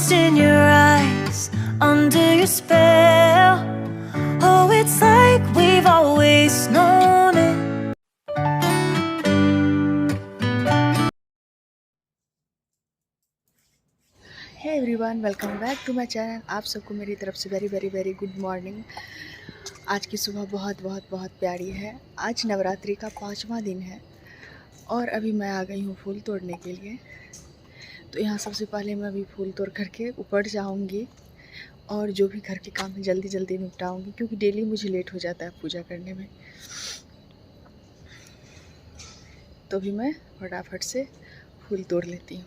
lost in your eyes, under your spell. Oh, it's like we've always known it. Hey everyone, welcome back to my channel. आप सबको मेरी तरफ से very very very good morning. आज की सुबह बहुत बहुत बहुत प्यारी है। आज नवरात्रि का 5वां दिन है और अभी मैं आ गई हूँ फूल तोड़ने के लिए। तो यहाँ सबसे पहले मैं अभी फूल तोड़ करके ऊपर जाऊँगी और जो भी घर के काम है जल्दी जल्दी निपटाऊँगी, क्योंकि डेली मुझे लेट हो जाता है पूजा करने में। तो अभी मैं फटाफट से फूल तोड़ लेती हूँ।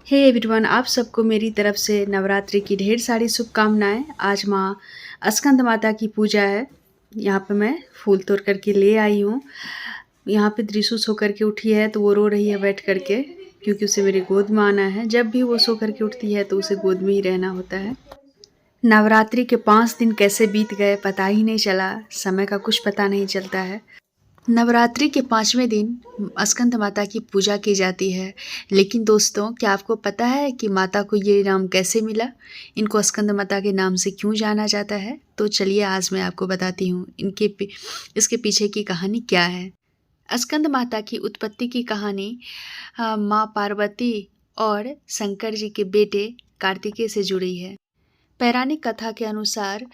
हे एवरीवन, आप सबको मेरी तरफ से नवरात्रि की ढेर सारी शुभकामनाएं। आज माँ स्कंद माता की पूजा है। यहाँ पे मैं फूल तोड़ करके ले आई हूँ। यहाँ पे दृशु सो करके उठी है तो वो रो रही है बैठ करके, क्योंकि उसे मेरी गोद में आना है। जब भी वो सो करके उठती है तो उसे गोद में ही रहना होता है। नवरात्रि के 5 दिन कैसे बीत गए पता ही नहीं चला, समय का कुछ पता नहीं चलता है। नवरात्रि के 5वें दिन स्कंद माता की पूजा की जाती है। लेकिन दोस्तों, क्या आपको पता है कि माता को ये नाम कैसे मिला? इनको स्कंद माता के नाम से क्यों जाना जाता है? तो चलिए आज मैं आपको बताती हूँ इसके पीछे की कहानी क्या है। स्कंद माता की उत्पत्ति की कहानी माँ पार्वती और शंकर जी के बेटे कार्तिकेय से जुड़ी है। पौराणिक कथा के अनुसार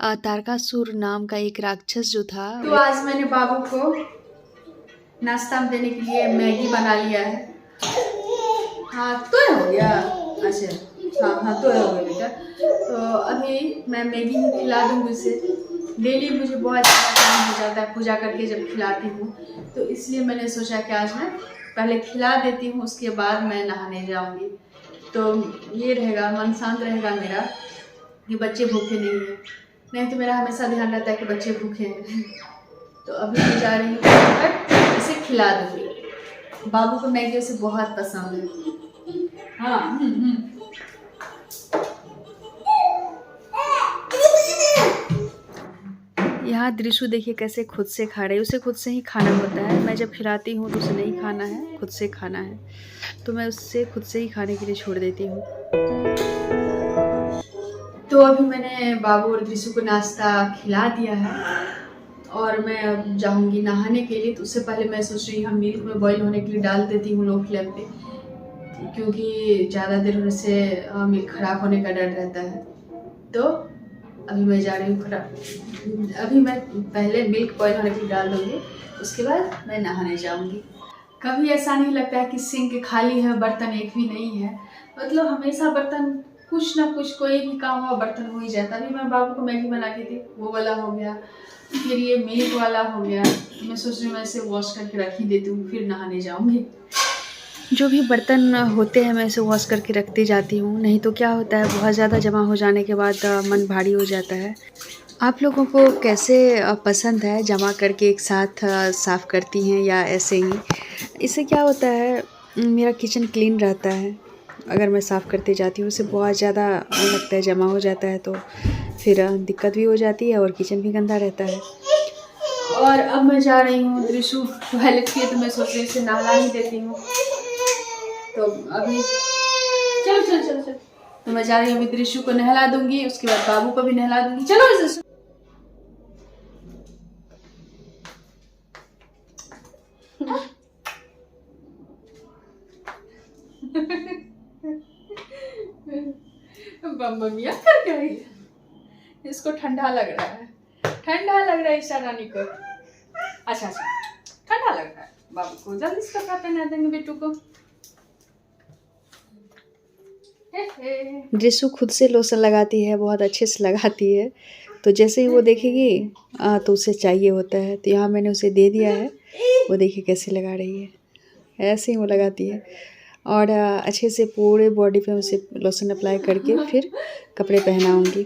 तारकासुर नाम का एक राक्षस जो था। तो आज मैंने बाबू को नाश्ता में देने के लिए मैगी बना लिया है। हाँ तो हो गया। अच्छा हाँ तो हो गया बेटा। तो अभी मैं मैगी ही खिला दूँगी उसे। डेली मुझे बहुत ज़्यादा टाइम हो जाता है पूजा करके जब खिलाती हूँ, तो इसलिए मैंने सोचा कि आज मैं पहले खिला देती हूँ, उसके बाद मैं नहाने जाऊँगी। तो ये रहेगा, मन शांत रहेगा मेरा कि बच्चे भूखे नहीं हैं। नहीं तो मेरा हमेशा ध्यान रहता है कि बच्चे भूखे हैं। तो अभी मैं जा रही हूँ, इसे खिला दूँगी। बाबू को मैगी से बहुत पसंद है। हाँ यहाँ दृशु देखिए कैसे खुद से खा रही है। उसे खुद से ही खाना होता है। मैं जब खिलाती हूँ तो उसे नहीं खाना है, खुद से खाना है। तो मैं उससे खुद से ही खाने के लिए छोड़ देती हूँ। तो अभी मैंने बाबू और दृशु को नाश्ता खिला दिया है और मैं अब जाऊंगी नहाने के लिए। तो उससे पहले मैं सोच रही हूँ मिल्क में बॉईल होने के लिए डाल देती हूँ लो फ्लेम पे, क्योंकि ज़्यादा देर होने से मिल्क ख़राब होने का डर रहता है। तो अभी मैं जा रही हूँ अभी मैं पहले मिल्क बॉईल होने के लिए डाल दूँगी, उसके बाद मैं नहाने जाऊँगी। कभी ऐसा नहीं लगता है कि सिंक खाली है, बर्तन एक भी नहीं है। मतलब हमेशा बर्तन कुछ ना कुछ, कोई भी काम हो बर्तन हो ही जाता। अभी मैं बाबू को मैगी बना के दी, वो वाला हो गया, फिर ये मिल्क वाला हो गया। मैं सोच रही हूँ मैं इसे वॉश करके रख ही देती हूँ, फिर नहाने जाऊँगी। जो भी बर्तन होते हैं मैं इसे वॉश करके रखती जाती हूँ, नहीं तो क्या होता है बहुत ज़्यादा जमा हो जाने के बाद मन भारी हो जाता है। आप लोगों को कैसे पसंद है जमा करके एक साथ साफ़ करती हैं या ऐसे ही? इससे क्या होता है, मेरा किचन क्लीन रहता है। अगर मैं साफ़ करते जाती हूँ उसे बहुत ज़्यादा लगता है जमा हो जाता है, तो फिर दिक्कत भी हो जाती है और किचन भी गंदा रहता है। और अब मैं जा रही हूँ, दृशु टॉयलेट की है तो मैं सोच रही हूँ इसे नहला ही देती हूँ। तो अभी चलो चलो चलो चलो, तो मैं जा रही हूँ अभी दृशु को नहला दूंगी, उसके बाद बाबू को भी नहला दूंगी। चलो इसे मम्मी कर क्या रही है? इसको ठंडा लग रहा है, ठंडा लग रहा है ईशा रानी को। अच्छा ठंडा लग रहा है बाबू को। जल्दी से कपड़ा पहना देंगे बेटू को। दृशु खुद से लोशन लगाती है, बहुत अच्छे से लगाती है। तो जैसे ही वो देखेगी तो उसे चाहिए होता है, तो यहाँ मैंने उसे दे दिया है। वो देखिए कैसे लगा रही है, ऐसे ही वो लगाती है। और अच्छे से पूरे बॉडी पे उसे लोशन अप्लाई करके फिर कपड़े पहनाऊँगी।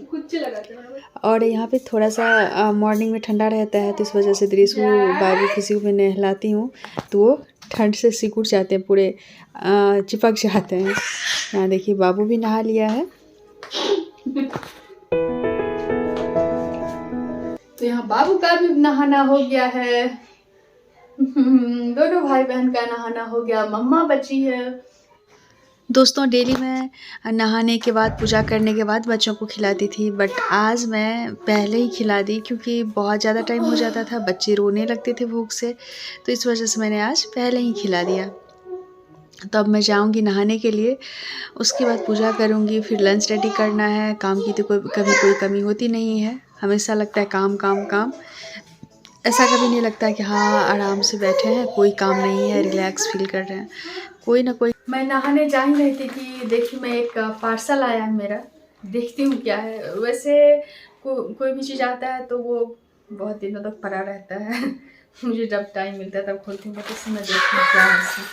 और यहाँ पे थोड़ा सा मॉर्निंग में ठंडा रहता है, तो इस वजह से दृशु बाबू किसी को भी नहलाती हूँ तो वो ठंड से सिकुड़ जाते हैं, पूरे चिपक जाते हैं। यहाँ देखिए बाबू भी नहा लिया है। तो यहाँ बाबू का भी नहाना हो गया है। दोनों भाई बहन का नहाना हो गया। मम्मा बची है, दोस्तों डेली मैं नहाने के बाद पूजा करने के बाद बच्चों को खिलाती थी, बट आज मैं पहले ही खिला दी क्योंकि बहुत ज़्यादा टाइम हो जाता था, बच्चे रोने लगते थे भूख से, तो इस वजह से मैंने आज पहले ही खिला दिया। तो अब मैं जाऊंगी नहाने के लिए, उसके बाद पूजा करूंगी, फिर लंच रेडी करना है। काम की तो कभी कोई कमी होती नहीं है, हमेशा लगता है काम काम काम, ऐसा कभी नहीं लगता कि हाँ आराम से बैठे हैं, कोई काम नहीं है, रिलैक्स फील कर रहे हैं, कोई ना कोई। मैं नहाने जा ही रही थी कि देखी मैं एक पार्सल आया है मेरा, देखती हूँ क्या है। वैसे कोई भी चीज़ आता है तो वो बहुत दिनों तक पड़ा रहता है मुझे जब टाइम मिलता है तब खोलती हूँ, बट इसमें मैं देखती हूँ क्या है इसमें।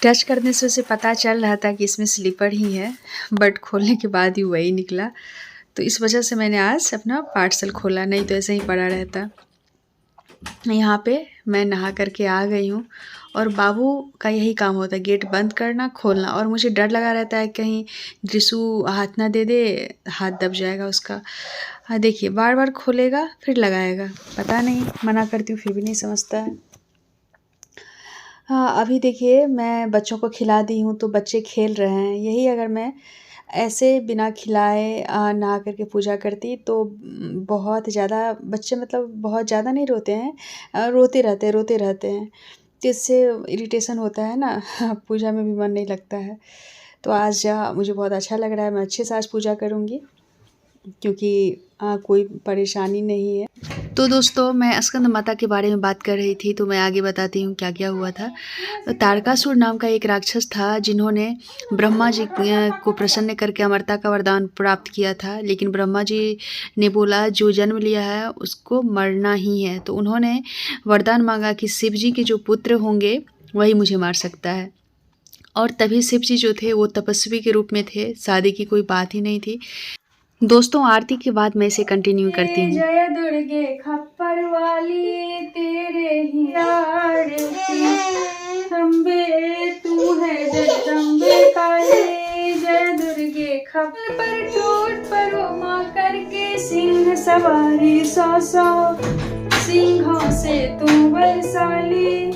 टच करने से उसे पता चल रहा था कि इसमें स्लीपर ही है, बट खोलने के बाद ही वही निकला, तो इस वजह से मैंने आज अपना पार्सल खोला, नहीं तो ऐसे ही पड़ा रहता। यहाँ पे मैं नहा करके आ गई हूँ और बाबू का यही काम होता है, गेट बंद करना खोलना, और मुझे डर लगा रहता है कहीं दृशु हाथ ना दे दे, हाथ दब जाएगा उसका। हाँ देखिए बार बार खोलेगा फिर लगाएगा, पता नहीं, मना करती हूँ फिर भी नहीं समझता है। हाँ अभी देखिए मैं बच्चों को खिला दी हूँ तो बच्चे खेल रहे हैं। यही अगर मैं ऐसे बिना खिलाए नहा करके पूजा करती तो बहुत ज़्यादा बच्चे, मतलब बहुत ज़्यादा नहीं रोते हैं, रोते रहते हैं, तो इससे इरिटेशन होता है ना पूजा में भी मन नहीं लगता है। तो आज मुझे बहुत अच्छा लग रहा है, मैं अच्छे से आज पूजा करूँगी क्योंकि कोई परेशानी नहीं है। तो दोस्तों मैं स्कंद माता के बारे में बात कर रही थी, तो मैं आगे बताती हूँ क्या क्या हुआ था। तारकासुर नाम का एक राक्षस था जिन्होंने ब्रह्मा जी को प्रसन्न करके अमरता का वरदान प्राप्त किया था, लेकिन ब्रह्मा जी ने बोला जो जन्म लिया है उसको मरना ही है, तो उन्होंने वरदान मांगा कि शिव जी के जो पुत्र होंगे वही मुझे मार सकता है। और तभी शिव जी जो थे वो तपस्वी के रूप में थे, शादी की कोई बात ही नहीं थी। दोस्तों आरती के बाद मैं इसे कंटिन्यू करती हूँ। जय दुर्गे खप्पर वाली तेरे ही आरती, अम्बे तू है जगदम्बे काली, जय दुर्गे खप्पर पर टूट परो माँ करके सिंह सवारी 100 सिंहों से तू बलशाली,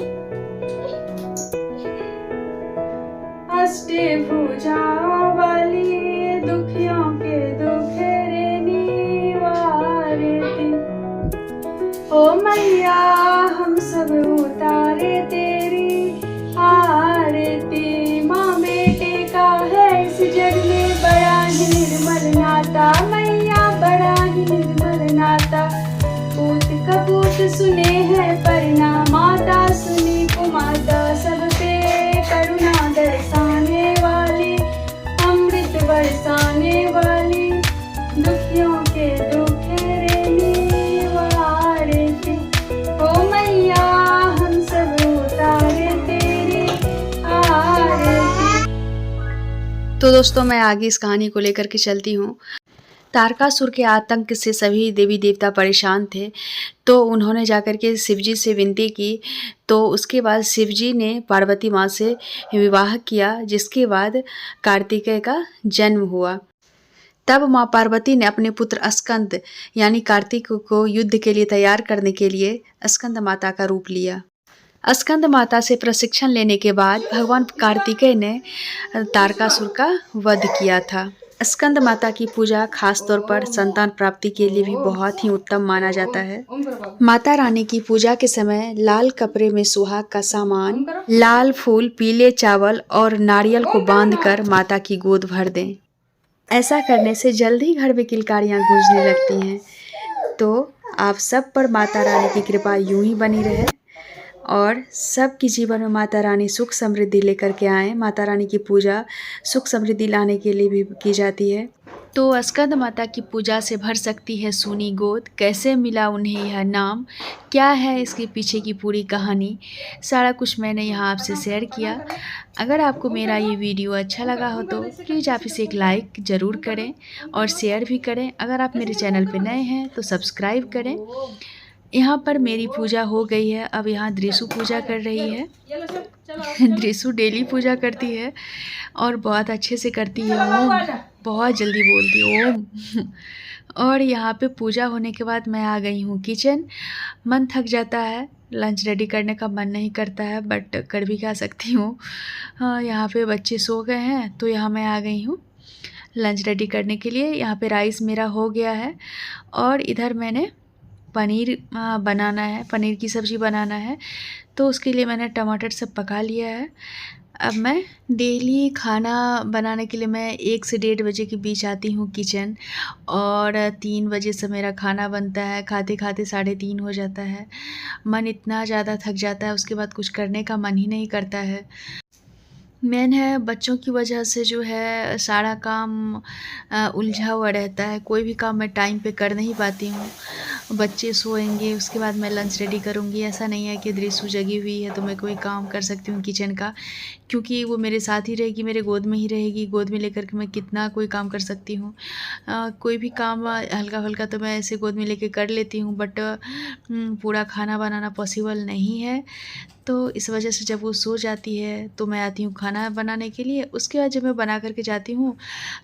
अष्टे भुजा वाली दुखियों के दुखेरे निवारती, ओ मैया हम सब उतारे तेरी आरती। माँ बेटे का है इस जग में बड़ा ही निर्मल नाता, मैया बड़ा ही निर्मल नाता, पूत कपूत सुने हैं परना, माता सुनी कुमाता, सब पे करुणा दर्शाने वाली, अमृत बरसाने वाली, दुखियों के दुखेरे निवारती, ओ मैया हम सब उतारे तेरी आरती। तो दोस्तों मैं आगे इस कहानी को लेकर के चलती हूँ। तारकासुर के आतंक से सभी देवी देवता परेशान थे, तो उन्होंने जाकर के शिवजी से विनती की, तो उसके बाद शिवजी ने पार्वती माँ से विवाह किया, जिसके बाद कार्तिकेय का जन्म हुआ। तब माँ पार्वती ने अपने पुत्र स्कंद यानी कार्तिक को युद्ध के लिए तैयार करने के लिए स्कंद माता का रूप लिया। स्कंद माता से प्रशिक्षण लेने के बाद भगवान कार्तिकेय ने तारकासुर का वध किया था। स्कंद माता की पूजा खास तौर पर संतान प्राप्ति के लिए भी बहुत ही उत्तम माना जाता है। माता रानी की पूजा के समय लाल कपड़े में सुहाग का सामान, लाल फूल, पीले चावल और नारियल को बांधकर माता की गोद भर दें। ऐसा करने से जल्द ही घर में किलकारियाँ गूंजने लगती हैं। तो आप सब पर माता रानी की कृपा यूं ही बनी रहे और सबकी जीवन में माता रानी सुख समृद्धि लेकर के आए। माता रानी की पूजा सुख समृद्धि लाने के लिए भी की जाती है। तो स्कंद माता की पूजा से भर सकती है सूनी गोद, कैसे मिला उन्हें यह नाम, क्या है इसके पीछे की पूरी कहानी, सारा कुछ मैंने यहाँ आपसे शेयर किया। अगर आपको मेरा ये वीडियो अच्छा लगा हो तो प्लीज़ आप इसे एक लाइक ज़रूर करें और शेयर भी करें। अगर आप मेरे चैनल पर नए हैं तो सब्सक्राइब करें। यहाँ पर मेरी पूजा हो गई है। अब यहाँ दृशु पूजा कर रही है। दृशु डेली पूजा करती है और बहुत अच्छे से करती है। ओम बहुत जल्दी बोलती है ओम। और यहाँ पे पूजा होने के बाद मैं आ गई हूँ किचन। मन थक जाता है, लंच रेडी करने का मन नहीं करता है, बट कर भी क्या सकती हूँ। यहाँ पे बच्चे सो गए हैं तो यहाँ मैं आ गई हूँ लंच रेडी करने के लिए। यहाँ पे राइस मेरा हो गया है और इधर मैंने पनीर बनाना है, पनीर की सब्ज़ी बनाना है, तो उसके लिए मैंने टमाटर सब पका लिया है। अब मैं डेली खाना बनाने के लिए मैं 1 से 1:30 बजे के बीच आती हूँ किचन और 3 बजे से मेरा खाना बनता है। खाते खाते 3:30 हो जाता है। मन इतना ज़्यादा थक जाता है, उसके बाद कुछ करने का मन ही नहीं करता है। मेन है बच्चों की वजह से जो है सारा काम उलझा हुआ रहता है। कोई भी काम मैं टाइम पे कर नहीं पाती हूँ। बच्चे सोएंगे उसके बाद मैं लंच रेडी करूँगी। ऐसा नहीं है कि दृशु जगी हुई है तो मैं कोई काम कर सकती हूँ किचन का, क्योंकि वो मेरे साथ ही रहेगी, मेरे गोद में ही रहेगी। गोद में लेकर के मैं कितना कोई काम कर सकती हूँ। कोई भी काम हल्का फुल्का तो मैं ऐसे गोद में लेके कर लेती हूँ, बट पूरा खाना बनाना पॉसिबल नहीं है। तो इस वजह से जब वो सो जाती है तो मैं आती हूँ खाना बनाने के लिए। उसके बाद जब मैं बना कर के जाती हूँ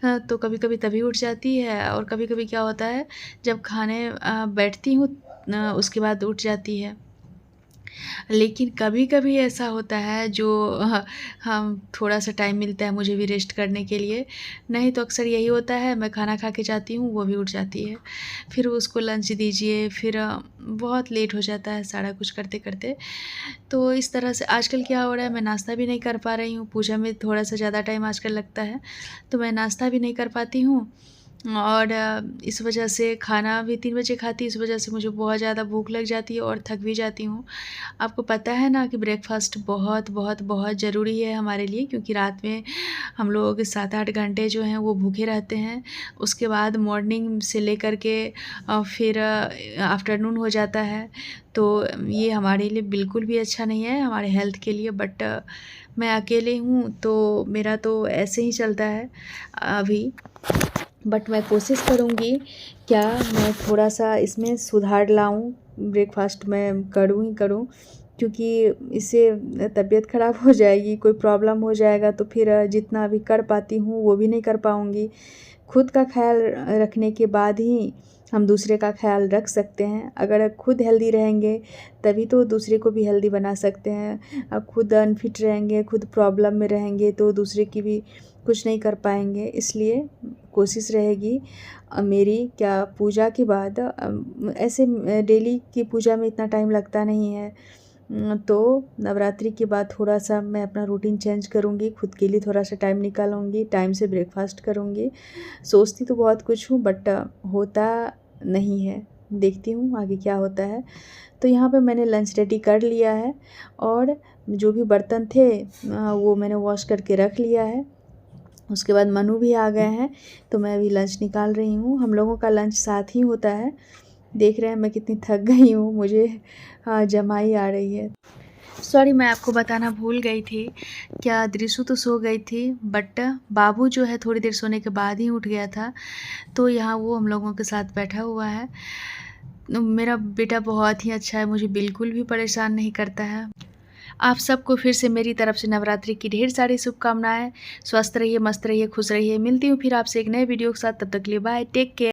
तो कभी कभी तभी उठ जाती है, और कभी कभी क्या होता है जब खाने बैठती हूँ उसके बाद उठ जाती है। लेकिन कभी कभी ऐसा होता है जो हम थोड़ा सा टाइम मिलता है मुझे भी रेस्ट करने के लिए, नहीं तो अक्सर यही होता है मैं खाना खा के जाती हूँ वो भी उठ जाती है, फिर उसको लंच दीजिए, फिर बहुत लेट हो जाता है सारा कुछ करते करते। तो इस तरह से आजकल क्या हो रहा है, मैं नाश्ता भी नहीं कर पा रही हूँ। पूजा में थोड़ा सा ज़्यादा टाइम आजकल लगता है तो मैं नाश्ता भी नहीं कर पाती हूँ, और इस वजह से खाना भी 3 बजे खाती, इस वजह से मुझे बहुत ज़्यादा भूख लग जाती है और थक भी जाती हूँ। आपको पता है ना कि ब्रेकफ़ास्ट बहुत बहुत बहुत ज़रूरी है हमारे लिए, क्योंकि रात में हम लोग 7-8 घंटे जो हैं वो भूखे रहते हैं। उसके बाद मॉर्निंग से लेकर के फिर आफ्टरनून हो जाता है, तो ये हमारे लिए बिल्कुल भी अच्छा नहीं है हमारे हेल्थ के लिए। बट मैं अकेले हूँ तो मेरा तो ऐसे ही चलता है अभी, बट मैं कोशिश करूँगी क्या मैं थोड़ा सा इसमें सुधार लाऊं, ब्रेकफ़ास्ट में करूँ ही करूँ, क्योंकि इससे तबीयत ख़राब हो जाएगी, कोई प्रॉब्लम हो जाएगा तो फिर जितना अभी कर पाती हूँ वो भी नहीं कर पाऊँगी। खुद का ख्याल रखने के बाद ही हम दूसरे का ख्याल रख सकते हैं। अगर खुद हेल्दी रहेंगे तभी तो दूसरे को भी हेल्दी बना सकते हैं। अब खुद अनफिट रहेंगे, खुद प्रॉब्लम में रहेंगे तो दूसरे की भी कुछ नहीं कर पाएंगे। इसलिए कोशिश रहेगी मेरी क्या पूजा के बाद ऐसे डेली की पूजा में इतना टाइम लगता नहीं है, तो नवरात्रि के बाद थोड़ा सा मैं अपना रूटीन चेंज करूँगी, खुद के लिए थोड़ा सा टाइम निकालूंगी, टाइम से ब्रेकफास्ट करूँगी। सोचती तो बहुत कुछ हूँ बट होता नहीं है, देखती हूँ आगे क्या होता है। तो यहाँ पे मैंने लंच रेडी कर लिया है और जो भी बर्तन थे वो मैंने वॉश करके रख लिया है। उसके बाद मनु भी आ गए हैं तो मैं अभी लंच निकाल रही हूँ। हम लोगों का लंच साथ ही होता है। देख रहे हैं मैं कितनी थक गई हूँ, मुझे जमाई आ रही है। सॉरी, मैं आपको बताना भूल गई थी, क्या दृशु तो सो गई थी बट बाबू जो है थोड़ी देर सोने के बाद ही उठ गया था, तो यहाँ वो हम लोगों के साथ बैठा हुआ है। मेरा बेटा बहुत ही अच्छा है, मुझे बिल्कुल भी परेशान नहीं करता है। आप सबको फिर से मेरी तरफ से नवरात्रि की ढेर सारी शुभकामनाएं। स्वस्थ रहिए, मस्त रहिए, खुश रहिए। मिलती हूँ फिर आपसे एक नए वीडियो के साथ, तब तक के लिए बाय, टेक केयर।